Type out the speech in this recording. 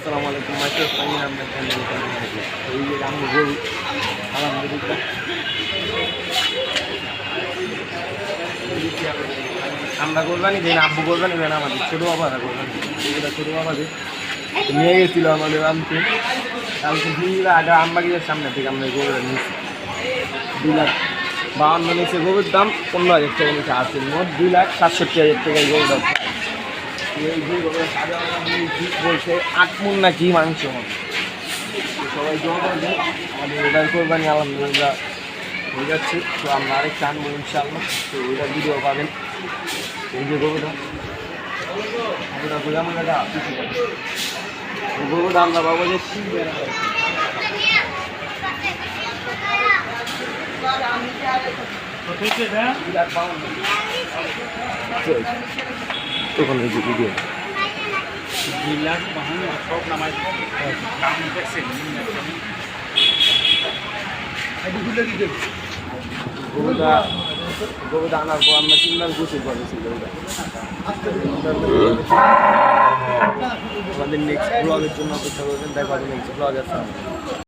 আসসালামু আলাইকুম Michael fine আপনার চ্যানেল এই যে আমি গরু আলহামদুলিল্লাহ আমরা কোরবানি দিই না, আব্বু কোরবানি দেন আমাদের ছোটো বাবারা কোরবানি, এটা ছোটো বাবাদের নিয়ে গেছিলো আমাদের আনতে কালকে 2 আগে আমবাগিদের সামনে থেকে আমরা গরুটা নিয়েছি 2,52,000 নিচে গরুর দাম 15,000 টাকা নিচে আছে, মোট 2,67,000 টাকায় গরুটা এই যে বলছে 8 মণ নাকি মাংস হবে, সবাই জমা করবে আমাদের এটার কোরবানি আলহামদুলিল্লাহ হয়ে যাচ্ছে। তো আমরা আরেকটা আনবো ইনশাআল্লাহ, তো ওইটা ভিডিও পাবেন। এই যে গরুটা বোঝা মনে গরুটা আমরা পাবো যে তখন এই যে ভিডিও গরুটা আনার পর আমরা 3 লাখ গোসল করেছি গরুটা। আমাদের নেক্সট ব্লগের জন্য অপেক্ষা করবেন, দেখা হবে নেক্সট ব্লগ আছে।